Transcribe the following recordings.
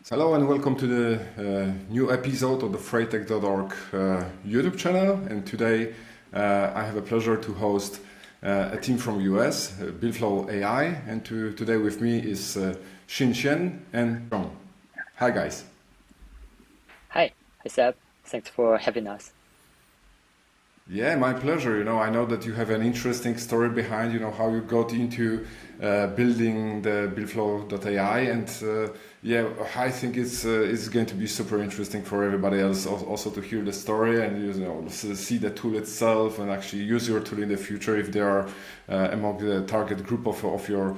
Hello and welcome to the new episode of the freightech.org YouTube channel. And today I have a pleasure to host a team from US, BuildFlow.ai. And today with me is Shen and Zhong. Hi guys. Hi, Seb. Thanks for having us. Yeah, my pleasure. I know that you have an interesting story behind, how you got into building the BuildFlow.ai, and I think it's going to be super interesting for everybody else also to hear the story and see the tool itself and actually use your tool in the future if they are among the target group of your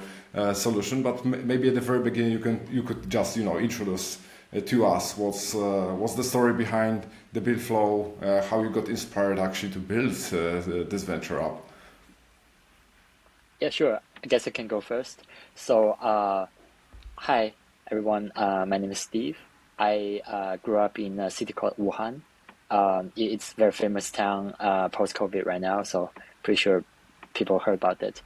solution. But maybe at the very beginning you could just introduce to us what's the story behind the BuildFlow, how you got inspired actually to build this venture up. Yeah, sure. I guess I can go first. So, hi everyone. My name is Steve. I grew up in a city called Wuhan. It's a very famous town post-COVID right now, so pretty sure people heard about it.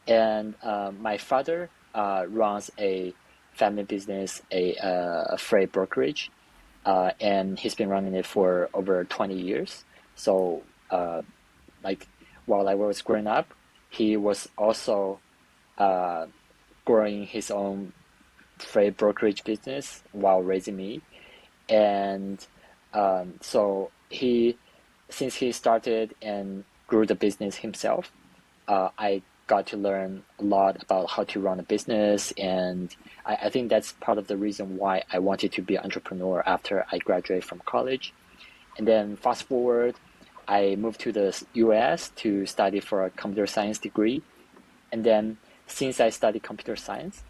And my father runs a family business, a freight brokerage, and he's been running it for over 20 years. So, while I was growing up, he was also growing his own freight brokerage business while raising me. And since he started and grew the business himself, I got to learn a lot about how to run a business, and I think that's part of the reason why I wanted to be an entrepreneur after I graduated from college. And then fast forward, I moved to the US to study for a computer science degree. And then since I studied computer science,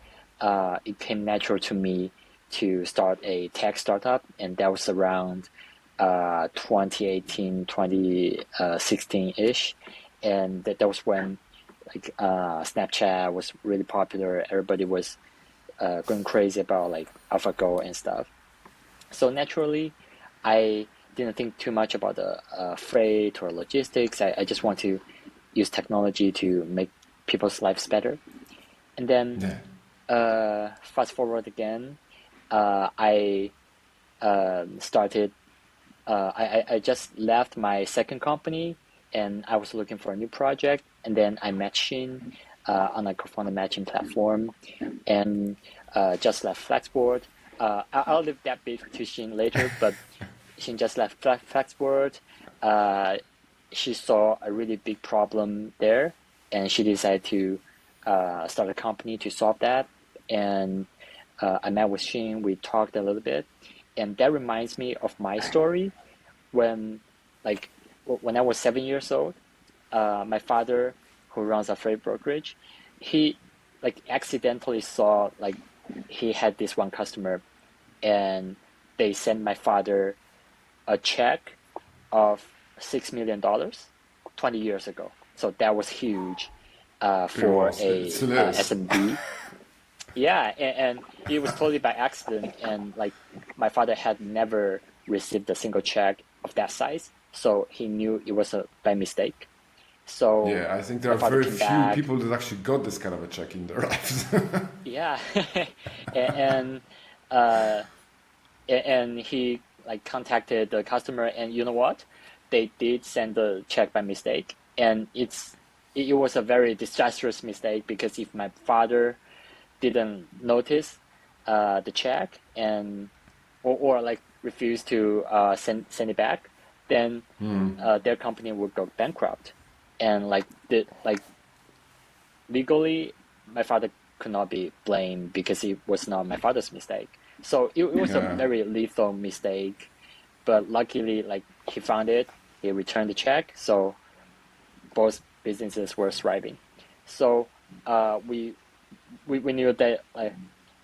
it came natural to me to start a tech startup, and that was around 2018, 2016-ish. And that was when Snapchat was really popular. Everybody was going crazy about AlphaGo and stuff. So naturally, I didn't think too much about the freight or logistics. I just want to use technology to make people's lives better. And then fast forward again, I started. I just left my second company, and I was looking for a new project. And then I met Shen on a co-founder matching platform, and just left Flexport. I'll leave that bit to Shen later, but Shen just left Flexport. She saw a really big problem there, and she decided to start a company to solve that. And I met with Shen. We talked a little bit, and that reminds me of my story when I was 7 years old. My father, who runs a freight brokerage, he accidentally saw he had this one customer, and they sent my father a check of $6 million 20 years ago. So that was huge for a SMB. Yeah, and it was totally by accident, and my father had never received a single check of that size, so he knew it was by mistake. So Yeah, I think there my are father very came few back. people that actually got this kind of a check in their lives. Yeah, and uh, and he contacted the customer, and you know what? They did send the check by mistake, and it was a very disastrous mistake, because if my father didn't notice the check and or refused to send it back, then their company would go bankrupt, and legally my father could not be blamed because it was not my father's mistake. So it was a Yeah. very lethal mistake, but luckily he found it, he returned the check, so both businesses were thriving. So we knew that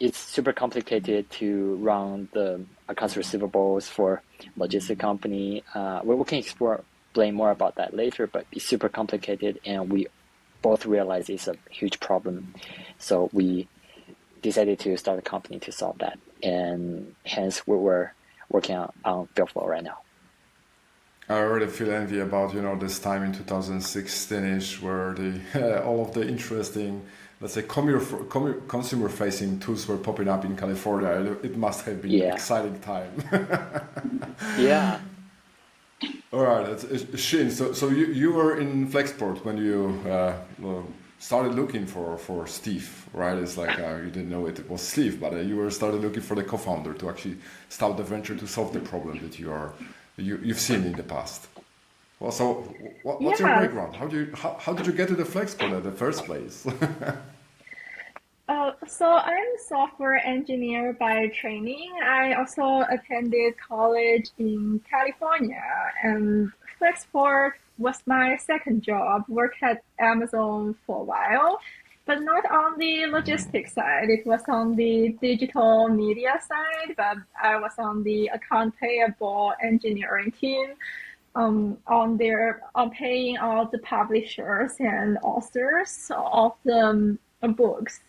it's super complicated to run the accounts receivables for logistic company. We can explain more about that later, but it's super complicated, and we both realize it's a huge problem. So we decided to start a company to solve that, and hence we were working on BuildFlow right now. I already feel envy about this time in 2016ish where the all of the interesting let's say consumer facing tools were popping up in California. It must have been Yeah. exciting time. Yeah. All right, Shin. So you were in Flexport when you well, started looking for Steve, right? It's like you didn't know it was Steve, but you were started looking for the co-founder to actually start the venture to solve the problem that you've seen in the past. Well, so what's your Yes. background? How did you get to the Flexport in the first place? So I'm a software engineer by training. I also attended college in California, and Flexport was my second job. Worked at Amazon for a while, but not on the logistics side. It was on the digital media side, but I was on the account payable engineering team. On paying all the publishers and authors of the books.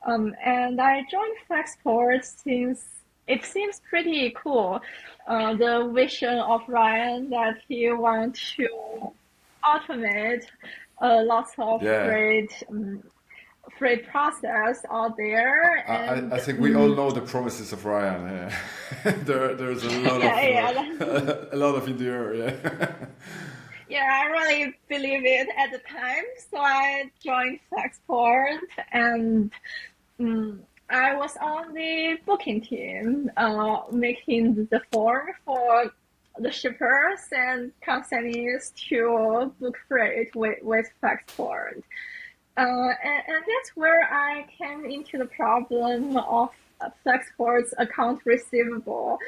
And I joined Flexport since it seems pretty cool. The vision of Ryan that he wants to automate lots of Yeah, freight process out there, and I think we all know the promises of Ryan. Yeah. There's a lot of yeah, yeah, a lot of in the air. Yeah. yeah, I really believe it at the time. So I joined Flexport, and Mm, I was on the booking team, making the form for the shippers and companies to book freight with Flexport. And that's where I came into the problem of Flexport's account receivable,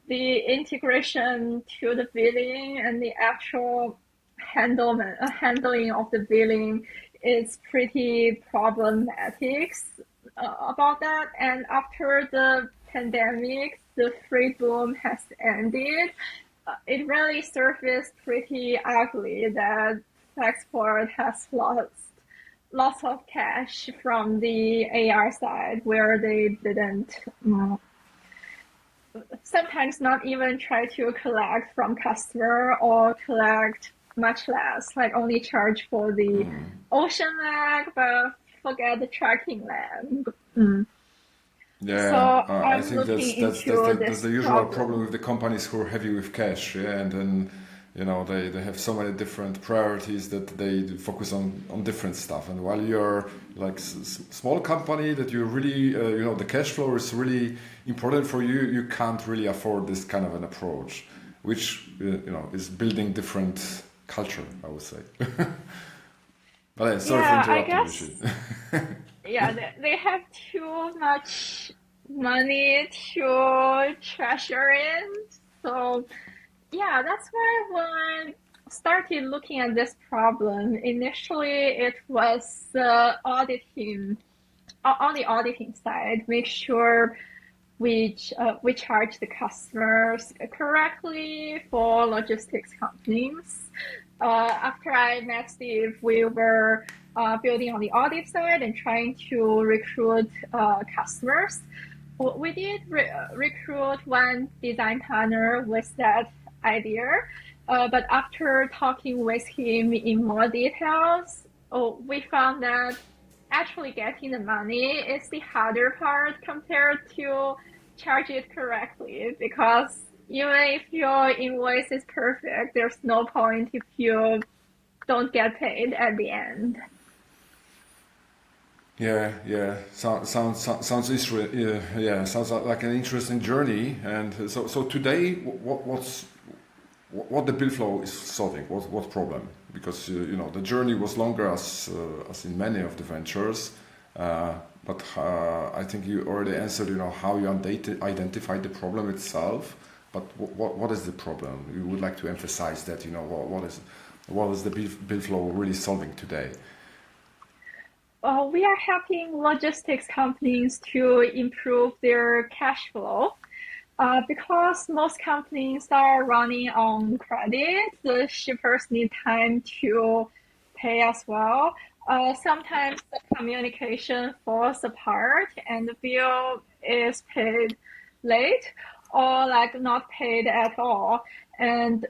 the integration to the billing and the actual handling of the billing is pretty problematic about that. And after the pandemic, the free boom has ended. It really surfaced pretty ugly that Flexport has lots of cash from the AR side where they didn't sometimes not even try to collect from customer or collect much less, like only charge for the ocean lag, but forget the tracking lag. Yeah, So I I'm think looking that's into that's this the usual problem problem. with the companies who are heavy with cash, yeah, and then they have so many different priorities that they focus on different stuff. And while you're like small company that you really the cash flow is really important for you, you can't really afford this kind of an approach, which is building different culture, I would say. But sorry for Yeah, I interrupting you, Shi. guess, yeah, they have too much money to treasure in. So yeah, that's why when I started looking at this problem, initially it was auditing on the auditing side, make sure we charge the customers correctly for logistics companies. After I met Steve, we were building on the audit side and trying to recruit customers. We did recruit one design partner with that idea, but after talking with him in more details, we found that actually getting the money is the harder part compared to charge it correctly, because even if your invoice is perfect, there's no point if you don't get paid at the end. Yeah, yeah. Sounds yeah, sounds like an interesting journey. And so today, what the bill flow is solving? What problem? Because the journey was longer as in many of the ventures, but I think you already answered. How you identified the problem itself. But what is the problem? You would like to emphasize that. What is the bill flow really solving today? We are helping logistics companies to improve their cash flow. Because most companies are running on credit, the shippers need time to pay as well. Sometimes the communication falls apart and the bill is paid late or like not paid at all. And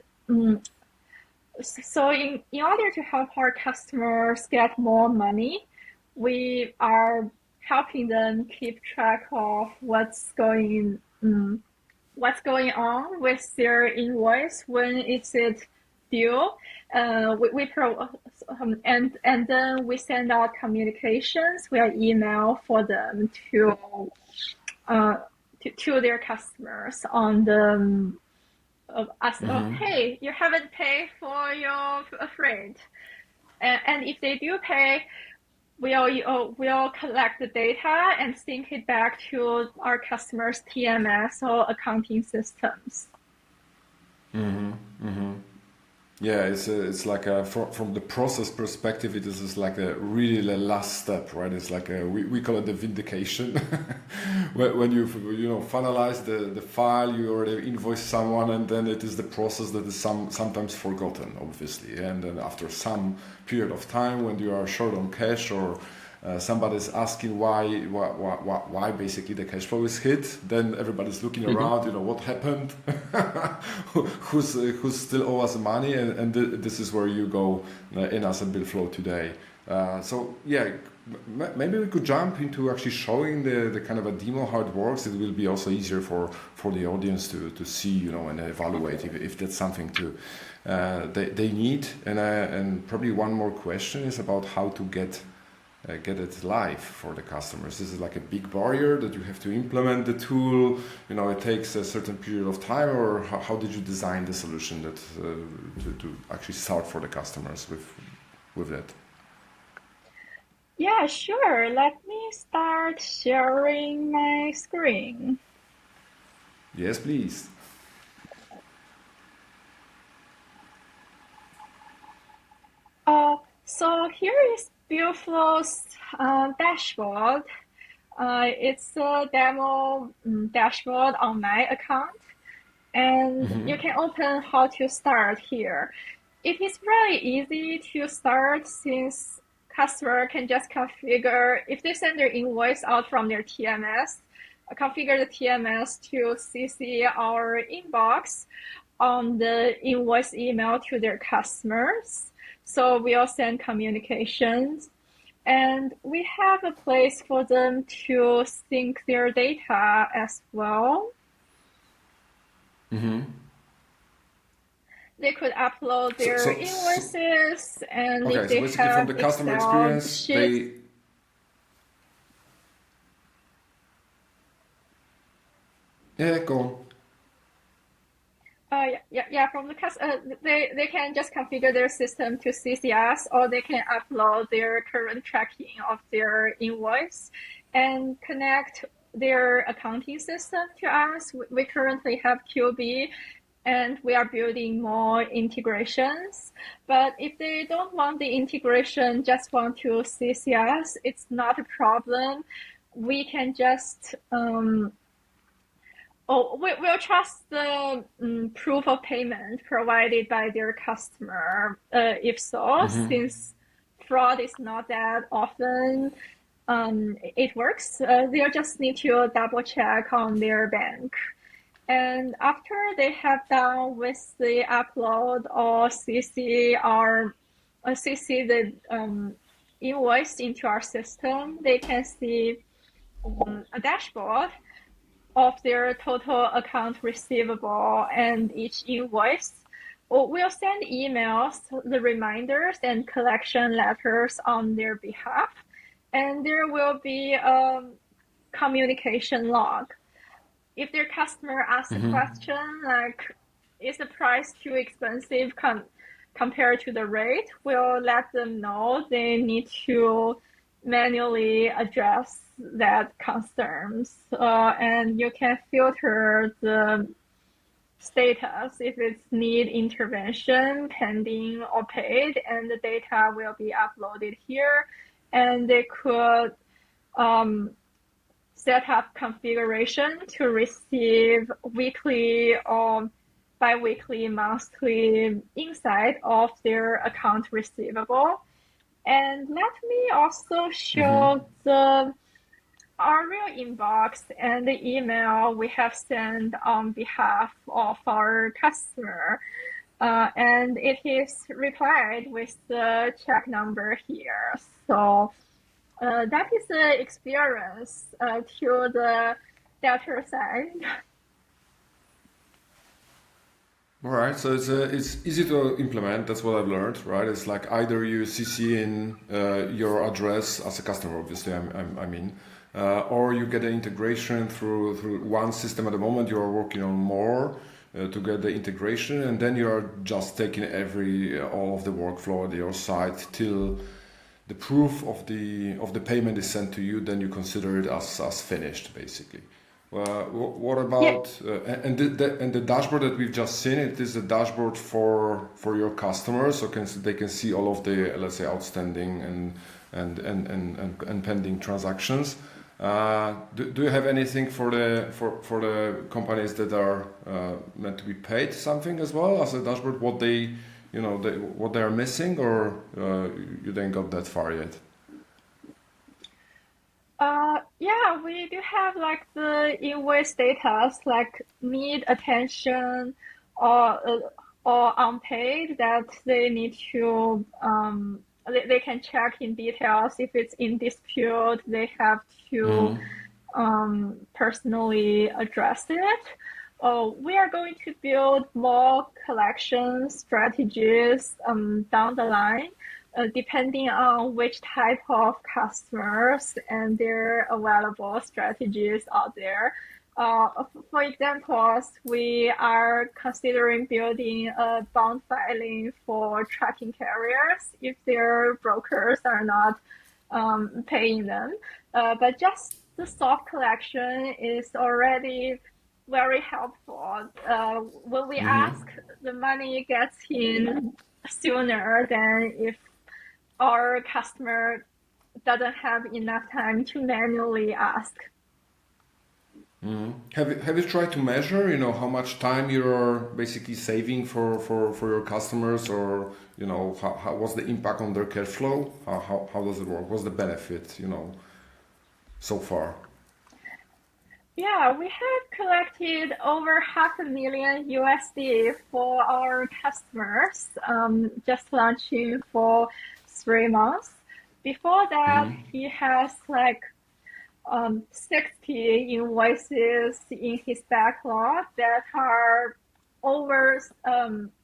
so in order to help our customers get more money, we are helping them keep track of what's going on with their invoice, when is it due. And then we send out communications via email for them to their customers on the hey, you haven't paid for your freight, and if they do pay, we'll collect the data and sync it back to our customers' TMS or accounting systems. Yeah, it's like from the process perspective, it is like really the last step, right? It's like we call it the vindication. When you finalize the file, you already invoice someone, and then it is the process that is sometimes forgotten, obviously. And then after some period of time, when you are short on cash, or somebody's asking why basically the cash flow is hit, then everybody's looking around, what happened, who's still owe us money, and this is where you go in as a BuildFlow today. So yeah, maybe we could jump into actually showing the kind of a demo how it works. It will be also easier for the audience to see, and evaluate if that's something they need. And probably one more question is about how to get it live for the customers. This is like a big barrier that you have to implement the tool. It takes a certain period of time, or how did you design the solution that to actually start for the customers with that? Yeah, sure. Let me start sharing my screen. Yes, please. So here is BuildFlow's dashboard. It's a demo dashboard on my account, and you can open how to start here. It is really easy to start, since customer can just configure, if they send their invoice out from their TMS, configure the TMS to CC our inbox on the invoice email to their customers. So we'll send communications, and we have a place for them to sync their data as well. They could upload their invoices, and okay, if they so basically have from the customer experience, sheets, go on. From the they can just configure their system to CCS, or they can upload their current tracking of their invoice and connect their accounting system to us. We currently have QB, and we are building more integrations. But if they don't want the integration, just want to CCS, it's not a problem. We can just we'll trust the proof of payment provided by their customer. If so, since fraud is not that often, it works. They'll just need to double check on their bank. And after they have done with the upload or CC the invoice into our system, they can see a dashboard of their total account receivable and each invoice. We'll send emails, the reminders, and collection letters on their behalf, and there will be a communication log. If their customer asks a question like, is the price too expensive compared to the rate, we'll let them know they need to manually address that concerns, and you can filter the status if it's need intervention, pending, or paid, and the data will be uploaded here, and they could set up configuration to receive weekly or bi-weekly, monthly insight of their account receivable. And let me also show our real inbox and the email we have sent on behalf of our customer. And it is replied with the check number here. So that is the experience to the debtor side. All right, so it's easy to implement. That's what I've learned, right? It's like either you CC in your address as a customer, obviously. I mean, or you get an integration through one system. At the moment, you are working on more to get the integration, and then you are just taking all of the workflow at your site till the proof of the payment is sent to you. Then you consider it as finished, basically. What Yeah. about and the dashboard that we've just seen? It is a dashboard for your customers, so they can see all of the, let's say, outstanding and pending transactions. Do you have anything for the companies that are meant to be paid something as well as a dashboard? What what they are missing, or you didn't got that far yet? Yeah, we do have like the invoice data, like need attention or uh, or unpaid that they need to they can check in details if it's in dispute. They have to Mm-hmm. personally address it. We are going to build more collection strategies down the line, depending on which type of customers and their available strategies out there. For example, we are considering building a bond filing for trucking carriers if their brokers are not paying them. But just the soft collection is already very helpful. When we ask, the money gets in sooner than if our customer doesn't have enough time to manually ask. Have you tried to measure, how much time you're basically saving for your customers, or what's the impact on their cash flow? How does it work? What's the benefit, so far? Yeah, we have collected over $500,000 USD for our customers, just launching for 3 months. Before that, he has like 60 invoices in his backlog that are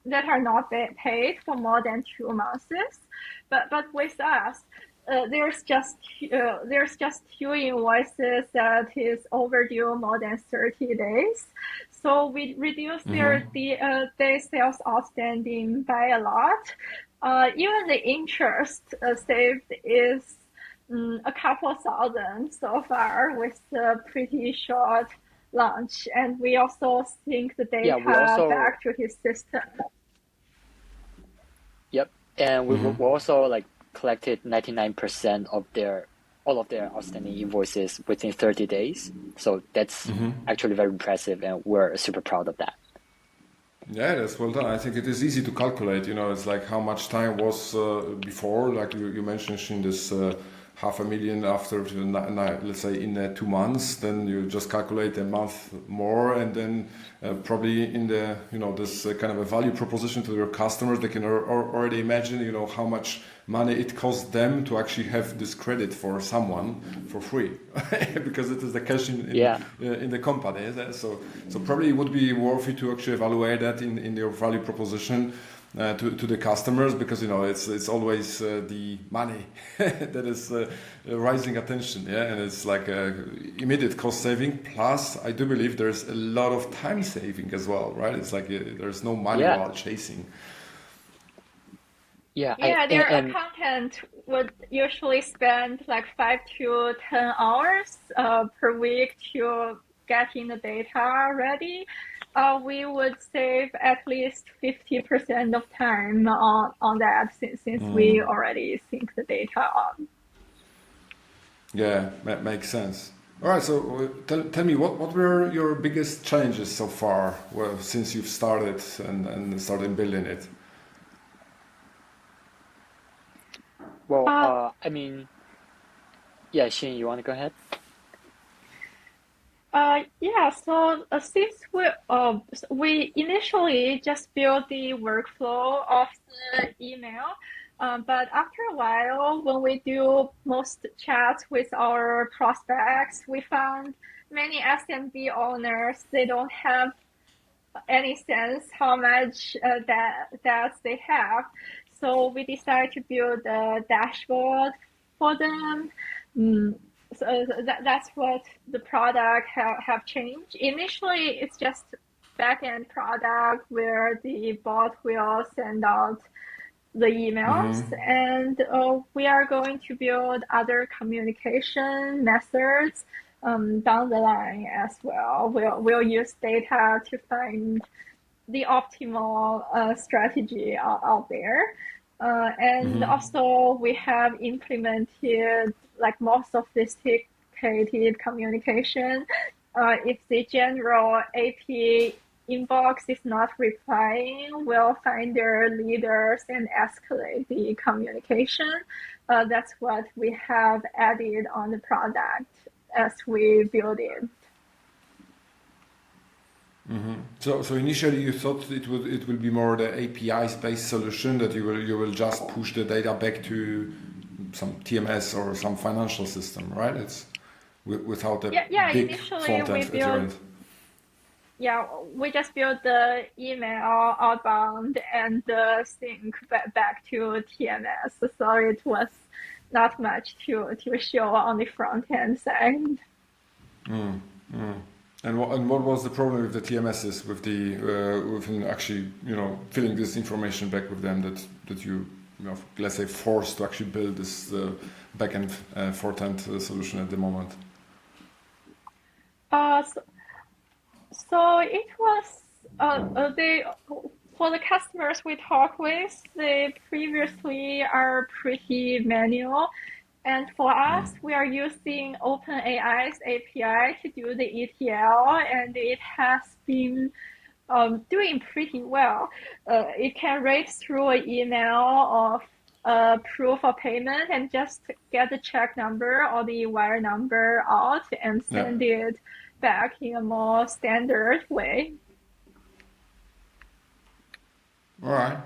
that are not paid for more than 2 months. But with us, there's just two invoices that is overdue more than 30 days. So we reduce their day sales outstanding by a lot. Even the interest saved is a couple thousand so far with the pretty short launch, and we also sync the Yeah, we data also back to his system. Yep, and we also like collected 99% of all of their outstanding invoices within 30 days. So that's actually very impressive, and we're super proud of that. Yeah, that's well done. I think it is easy to calculate. It's like how much time was before, like you mentioned in this 500,000 after, let's say in 2 months. Then you just calculate a month more, and then probably in the this kind of a value proposition to your customers, they can already imagine how much money it costs them to actually have this credit for someone for free because it is the cash in the company. So probably it would be worth it to actually evaluate that in your value proposition to the customers, because it's always the money that is rising attention, and it's like immediate cost saving, plus I do believe there's a lot of time saving as well, right? It's like there's no money Yeah, while chasing. yeah, Yeah, and, their and accountant would usually spend like 5 to 10 hours per week to getting the data ready. We would save at least 50% of time on that since we already sync the data on. Yeah, makes sense. All right, so tell me, what were your biggest challenges so far, since you've started and started building it? well, Uh, I mean, yeah, Shen, you want to go ahead? yeah, so since we initially just built the workflow of the email, But after a while, when we do most chats with our prospects, we found many SMB owners, they don't have any sense how much that they have. So we decided to build a dashboard for them. So that's what the product have changed. Initially, it's just backend product where the bot will send out the emails, and we are going to build other communication methods down the line as well. We'll use data to find the optimal strategy out there. And also we have implemented like more sophisticated communication. If the general AP inbox is not replying, we'll find their leaders and escalate the communication. That's what we have added on the product as we build it. So initially you thought it will be more the APIs based solution that you will just push the data back to some TMS or some financial system, right? It's without a big front end at your end. Yeah, we just built the email outbound and sync back to TMS. So it was not much to show on the front end side. And what was the problem with the TMSs, with actually filling this information back with them that you let's say forced to actually build this backend front end solution at the moment? So it was for the customers we talk with, they previously are pretty manual. And for us, we are using OpenAI's API to do the ETL, and it has been doing pretty well. It can read through an email of proof of payment and just get the check number or the wire number out and send it back in a more standard way. All right.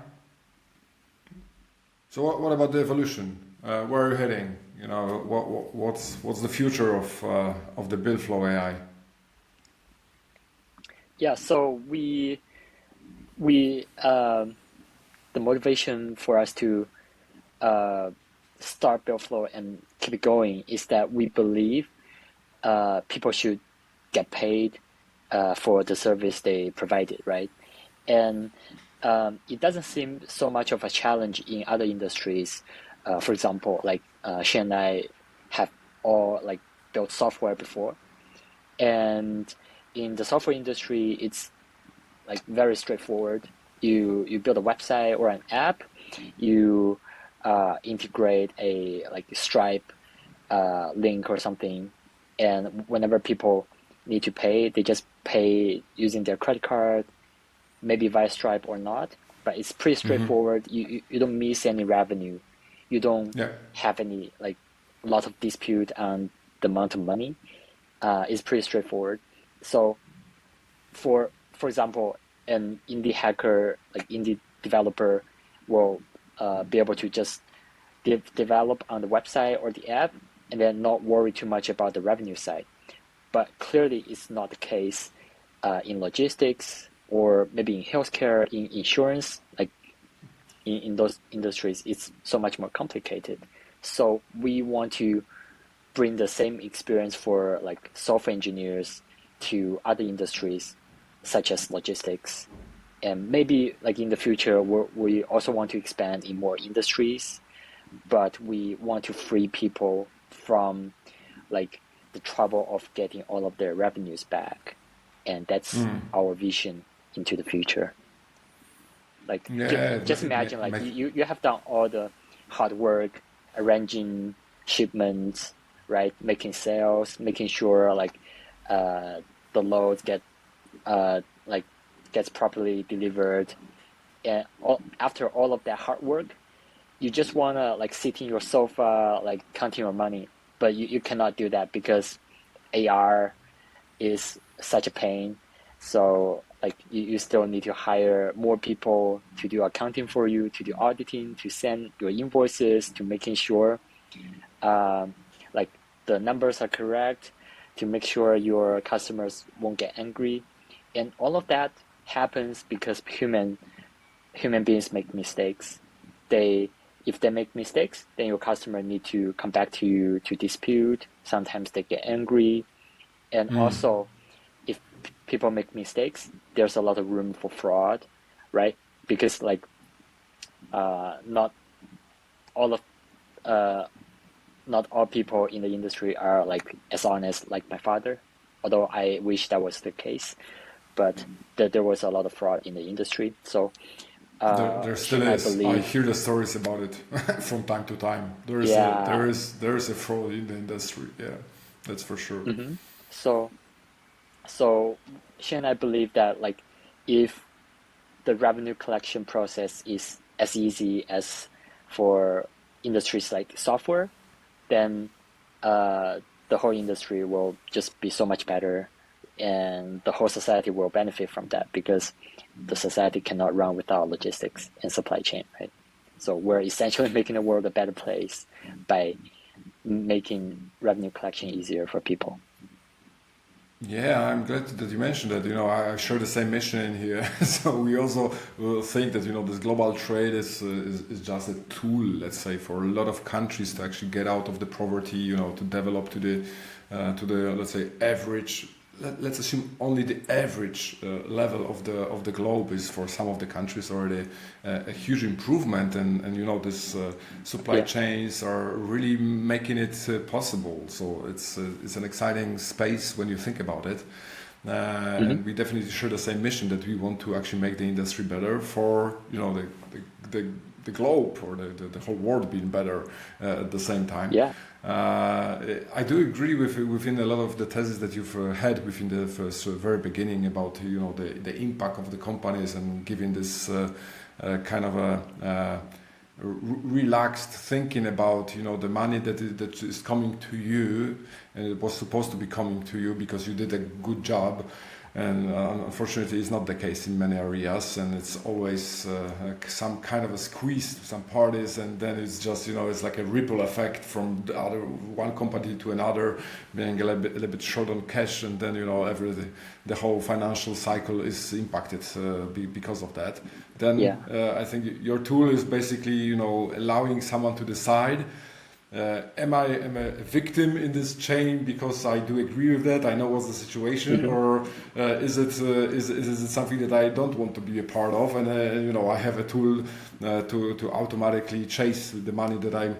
So what about the evolution? Where are you heading? What's the future of the BuildFlow AI? Yeah, so we the motivation for us to start BuildFlow and keep it going is that we believe people should get paid for the service they provided, right? And it doesn't seem so much of a challenge in other industries. For example, like Shen and I have all built software before, and in the software industry, it's very straightforward. You build a website or an app, you integrate a Stripe link or something, and whenever people need to pay, they just pay using their credit card, maybe via Stripe or not. But it's pretty straightforward. You don't miss any revenue. You don't have any lot of dispute on the amount of money. It's pretty straightforward. So, for example, an indie hacker, indie developer, will be able to just develop on the website or the app, and then not worry too much about the revenue side. But clearly, it's not the case in logistics or maybe in healthcare, in insurance. In those industries, it's so much more complicated. So we want to bring the same experience for software engineers to other industries, such as logistics, and maybe in the future we also want to expand in more industries, but we want to free people from the trouble of getting all of their revenues back, and that's our vision into the future. Just imagine you have done all the hard work arranging shipments, right? Making sales, making sure the loads gets properly delivered, and after all of that hard work, you just wanna sit in your sofa counting your money, but you cannot do that because AR is such a pain. So like you still need to hire more people to do accounting for you, to do auditing, to send your invoices, to making sure like the numbers are correct, to make sure your customers won't get angry. And all of that happens because human beings make mistakes. If they make mistakes, then your customer need to come back to you to dispute. Sometimes they get angry. And also, if people make mistakes, there's a lot of room for fraud, right? Because like not all of not all people in the industry are like as honest like my father, although I wish that was the case. But there was a lot of fraud in the industry. So There still Shen, I is. I believe, hear the stories about it from time to time. yeah. There is a fraud in the industry. Yeah, that's for sure. So so Shen, I believe that like if the revenue collection process is as easy as for industries like software, then the whole industry will just be so much better, and the whole society will benefit from that because the society cannot run without logistics and supply chain, right? So we're essentially making the world a better place by making revenue collection easier for people. Yeah, I'm glad that you mentioned that. I share the same mission in here. So we also think that this global trade is just a tool, let's say, for a lot of countries to actually get out of the poverty. To develop to the let's say average. Let's assume only the average level of the globe is for some of the countries already a huge improvement, and this supply Yeah. chains are really making it possible. So it's an exciting space when you think about it, and we definitely share the same mission that we want to actually make the industry better for the globe or the whole world being better at the same time. Yeah. I do agree within a lot of the theses that you've had within the first very beginning about the impact of the companies and giving this kind of a relaxed thinking about the money that is coming to you, and it was supposed to be coming to you because you did a good job. And unfortunately, it's not the case in many areas, and it's always some kind of a squeeze to some parties, and then it's just it's like a ripple effect from the other one company to another, being a little bit short on cash, and then the whole financial cycle is impacted because of that. Then Yeah. I think your tool is basically allowing someone to decide. Am I a victim in this chain because I do agree with that? I know what's the situation, or is it something that I don't want to be a part of? And I have a tool to automatically chase the money that I'm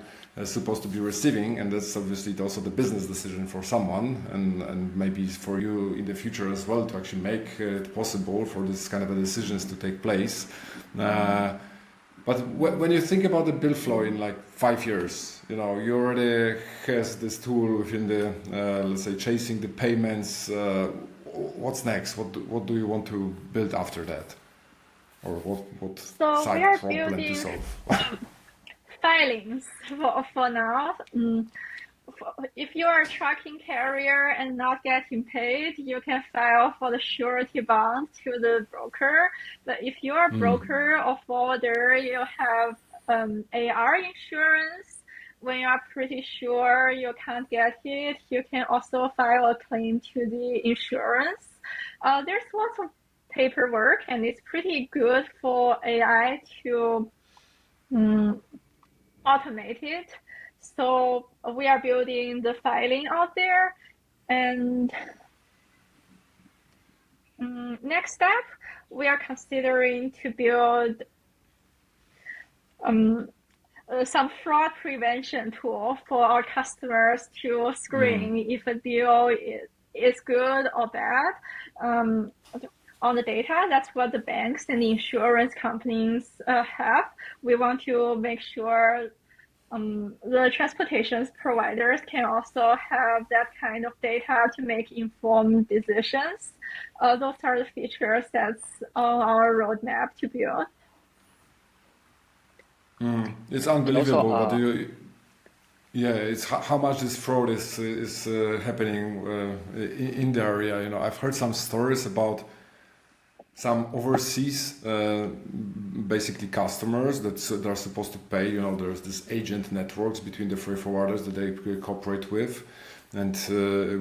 supposed to be receiving, and that's obviously also the business decision for someone, and maybe for you in the future as well to actually make it possible for this kind of decisions to take place. But when you think about the BuildFlow in like 5 years, you already has this tool within the let's say chasing the payments. What's next? What do you want to build after that, or what So we side are problem to building solve? filings for now. If you are a trucking carrier and not getting paid, you can file for the surety bond to the broker. But if you are a broker or forwarder, you have AR insurance. When you are pretty sure you can't get it, you can also file a claim to the insurance. There's lots of paperwork, and it's pretty good for AI to automate it. So we are building the filing out there. And next step, we are considering to build some fraud prevention tool for our customers to screen if a deal is good or bad. On the data, that's what the banks and the insurance companies have. We want to make sure the transportation providers can also have that kind of data to make informed decisions. Those are the features that's on our roadmap to build. It's And also, unbelievable, but it's how much this fraud is happening in the area. I've heard some stories about some overseas basically customers that are supposed to pay. You know, there's this agent networks between the freight forwarders that they cooperate with and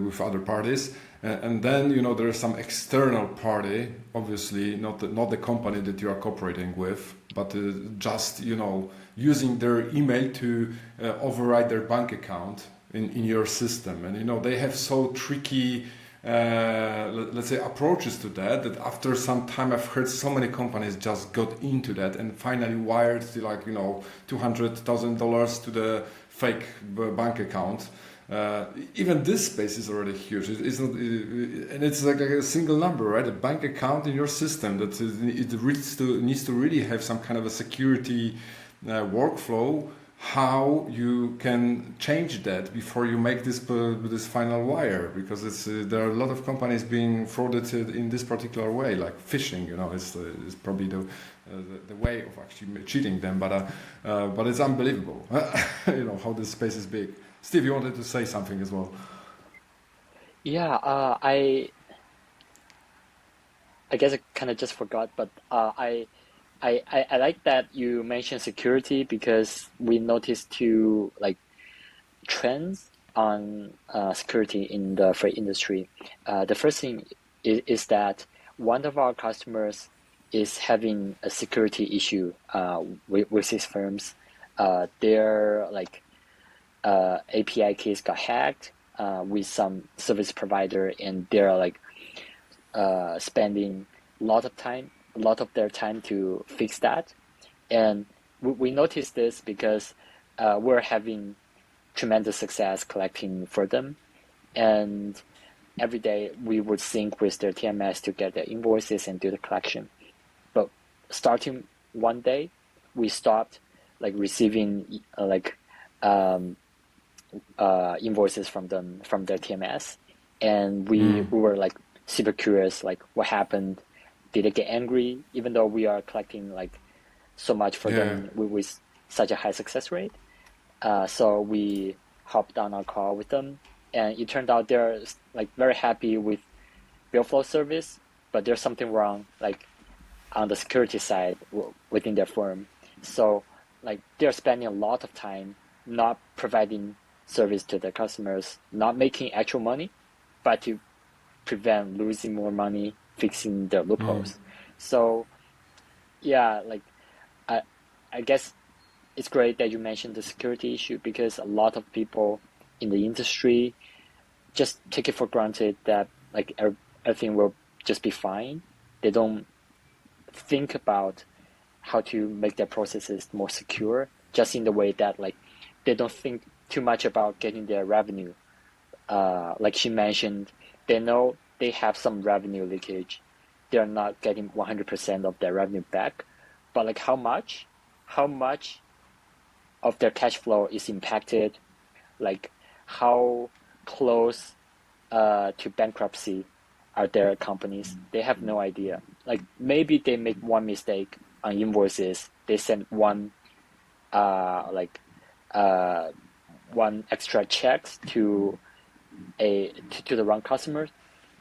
with other parties. And then, you know, there is some external party, obviously not the company that you are cooperating with, but just, you know, using their email to override their bank account in your system. And, you know, they have so tricky let's say approaches to that after some time I've heard so many companies just got into that and finally wired like, you know, $200,000 to the fake bank account. Even this space is already huge. It's not, and it's like a single number, right? A bank account in your system that needs to really have some kind of a security workflow. How you can change that before you make this final wire, because there are a lot of companies being frauded in this particular way, like phishing. You know, is probably the way of actually cheating them. But it's unbelievable. You know how this space is big. Steve, you wanted to say something as well. Yeah, I guess I kind of just forgot, but I like that you mentioned security because we noticed two like trends on security in the freight industry. The first thing is that one of our customers is having a security issue with his firms. Their like API keys got hacked with some service provider, and they're like spending a lot of their time to fix that. And we noticed this because we're having tremendous success collecting for them, and every day we would sync with their TMS to get their invoices and do the collection. But starting one day, we stopped like receiving invoices from them from their TMS, and we were like super curious, like what happened. Did they get angry even though we are collecting like so much for them with such a high success rate? So we hopped on our call with them, and it turned out they're like very happy with BuildFlow service, but there's something wrong like on the security side within their firm. So like they're spending a lot of time not providing service to their customers, not making actual money, but to prevent losing more money fixing their loopholes. So yeah, like I guess it's great that you mentioned the security issue, because a lot of people in the industry just take it for granted that like everything will just be fine. They don't think about how to make their processes more secure, just in the way that like they don't think too much about getting their revenue. Like she mentioned, they know they have some revenue leakage. They're not getting 100% of their revenue back, but like how much of their cash flow is impacted, like how close to bankruptcy are their companies. They have no idea. Like maybe they make one mistake on invoices, they send one one extra checks to the wrong customer,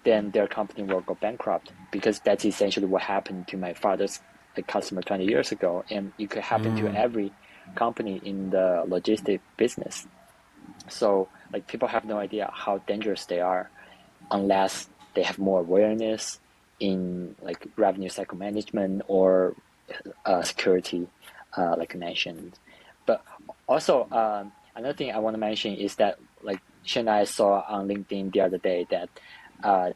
then their company will go bankrupt, because that's essentially what happened to my father's customer 20 years ago, and it could happen to every company in the logistic business. So like people have no idea how dangerous they are unless they have more awareness in like revenue cycle management or security, like I mentioned. But also another thing I want to mention is that like Shen and I saw on LinkedIn the other day that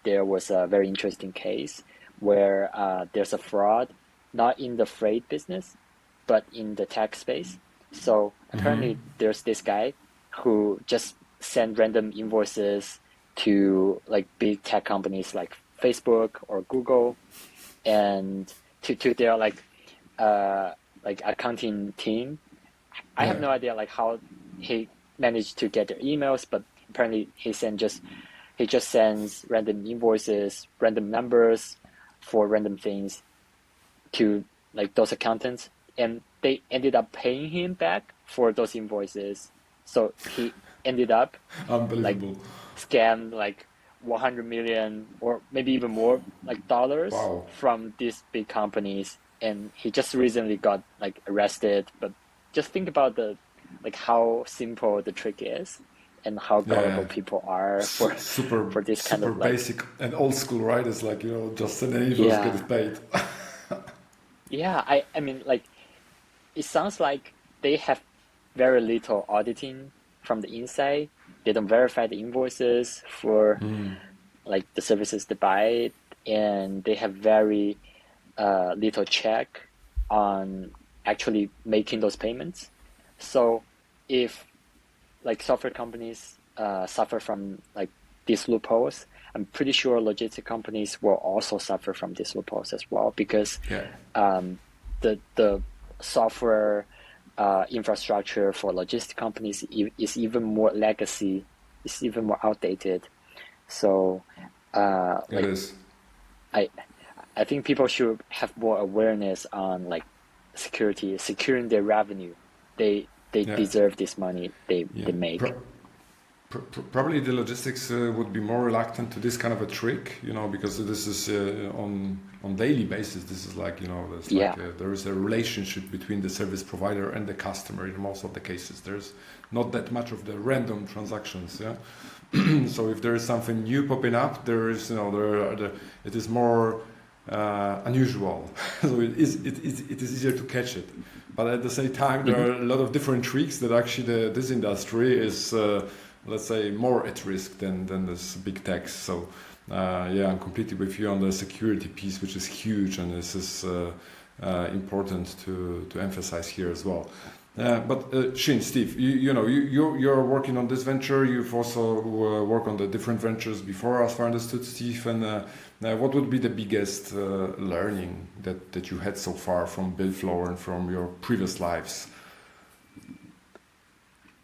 there was a very interesting case where there's a fraud, not in the freight business, but in the tech space. So apparently there's this guy who just sent random invoices to like big tech companies like Facebook or Google, and to their like accounting team. I have no idea like how he managed to get their emails, but apparently he just sends random invoices, random numbers for random things to like those accountants, and they ended up paying him back for those invoices. So he ended up like Unbelievable. scam like 100 million or maybe even more like dollars Wow. from these big companies, and he just recently got like arrested. But just think about the like how simple the trick is and how gullible Yeah. people are Super for this kind super of like basic and old school, right? It's like, just send an invoice, get yeah it paid. yeah I mean like it sounds like they have very little auditing from the inside. They don't verify the invoices for like the services they buy, and they have very little check on actually making those payments. So if like software companies suffer from like these loopholes, I'm pretty sure logistic companies will also suffer from these loopholes as well, because Yeah. the software infrastructure for logistic companies is even more legacy, is even more outdated. So It like is. I I think people should have more awareness on like security, securing their revenue. They Yeah. deserve this money they Yeah. make. Probably the logistics would be more reluctant to this kind of a trick, because this is on daily basis. This is like, there's Yeah. like there is a relationship between the service provider and the customer in most of the cases. There's not that much of the random transactions. Yeah. So if there is something new popping up, there is, it is more unusual. So it is easier to catch it. But at the same time, there Hmm. are a lot of different tricks that actually this industry is, let's say, more at risk than this big tech. So yeah, I'm completely with you on the security piece, which is huge, and this is important to emphasize here as well. But Shin, Steve, you're working on this venture. You've also worked on the different ventures before, as far as I understood, Steve. And what would be the biggest learning that you had so far from BuildFlow and from your previous lives?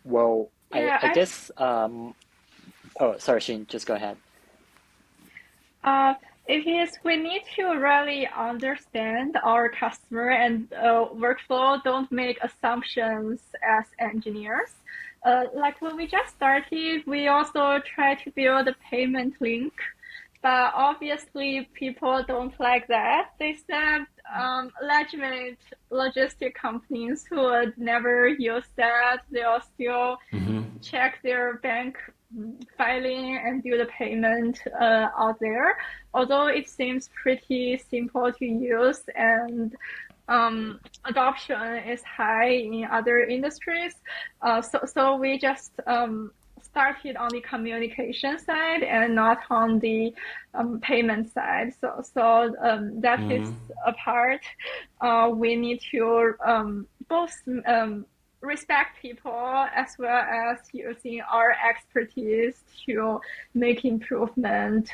Well, Yeah, I guess oh sorry, Shane, just go ahead. Uh, it is we need to really understand our customer and workflow. Don't make assumptions as engineers. Like when we just started, we also try to build a payment link, but obviously people don't like that. They said legitimate logistic companies who would never use that. They'll still check their bank filing and do the payment out there. Although it seems pretty simple to use and adoption is high in other industries. So we just started on the communication side and not on the payment side. So that is a part. We need to both respect people as well as using our expertise to make improvement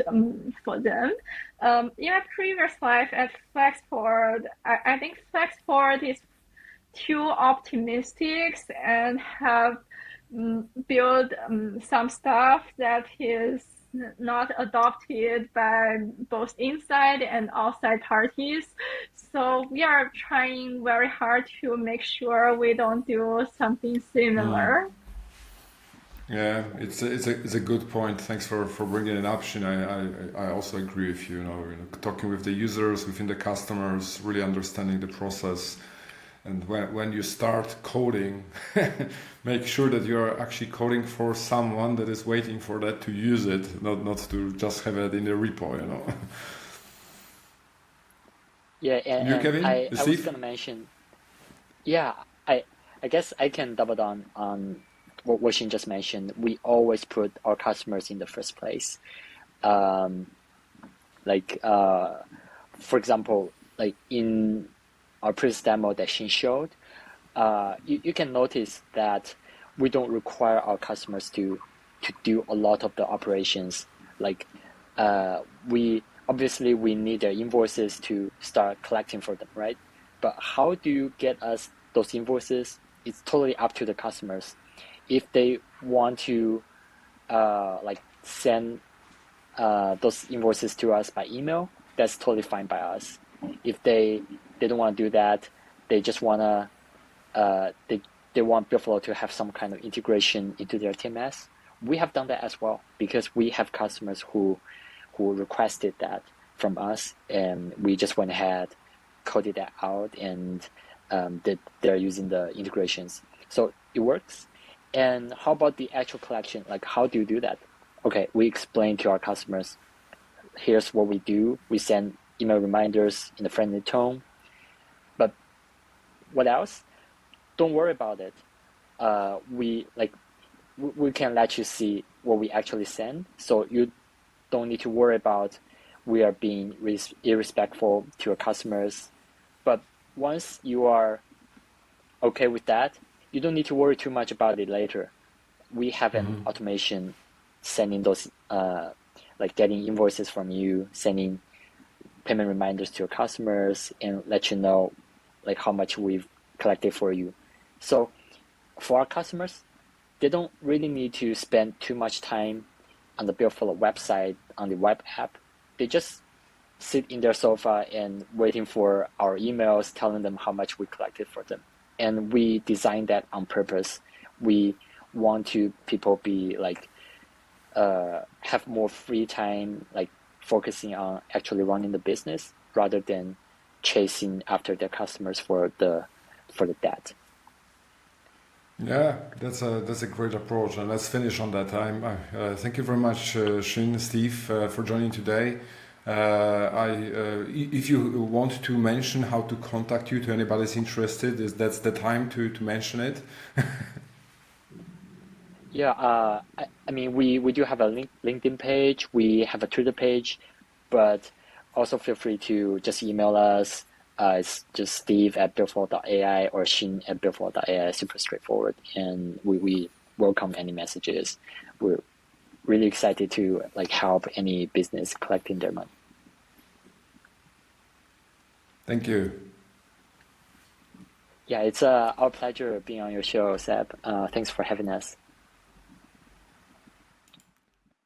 for them. In my previous life at Flexport, I think Flexport is too optimistic and have built some stuff that is not adopted by both inside and outside parties. So we are trying very hard to make sure we don't do something similar. Yeah, it's a good point. Thanks for bringing an option. I also agree with you. Talking with the users, within the customers, really understanding the process. And when you start coding, make sure that you're actually coding for someone that is waiting for that to use it, not to just have it in the repo. Yeah, You, and Kevin, I was Steve? gonna mention, yeah, I guess I can double down on what Shin just mentioned. We always put our customers in the first place. Um, like for example, like in our previous demo that Shin showed, you can notice that we don't require our customers to do a lot of the operations. Like we obviously we need their invoices to start collecting for them, right? But how do you get us those invoices? It's totally up to the customers. If they want to like send those invoices to us by email, that's totally fine by us. If they don't want to do that, they just wanna they want BuildFlow to have some kind of integration into their TMS. we have done that as well because we have customers who requested that from us, and we just went ahead, coded that out, and they're using the integrations. So it works. And how about the actual collection? Like, how do you do that? Okay, we explain to our customers, here's what we do. We send email reminders in a friendly tone. But what else? Don't worry about it. We can let you see what we actually send, so you don't need to worry about we are being irrespectful to your customers. But once you are okay with that, you don't need to worry too much about it later. We have an automation sending those, like getting invoices from you, sending payment reminders to your customers, and let you know like how much we've collected for you. So for our customers, they don't really need to spend too much time on the BuildFlow website, on the web app. They just sit in their sofa and waiting for our emails telling them how much we collected for them. And we designed that on purpose. We want to people be like have more free time, like focusing on actually running the business rather than chasing after their customers for the debt. Yeah, that's a great approach, and let's finish on that time. Thank you very much, Shen, Steve, for joining today. If you want to mention how to contact you to anybody's interested, that's the time to mention it. Yeah, I mean, we do have a LinkedIn page, we have a Twitter page, but also feel free to just email us. It's just steve@buildflow.ai or shin@buildflow.ai. Super straightforward, and we welcome any messages. We're really excited to like help any business collecting their money. Thank you. Yeah, it's our pleasure being on your show, Seb. Thanks for having us.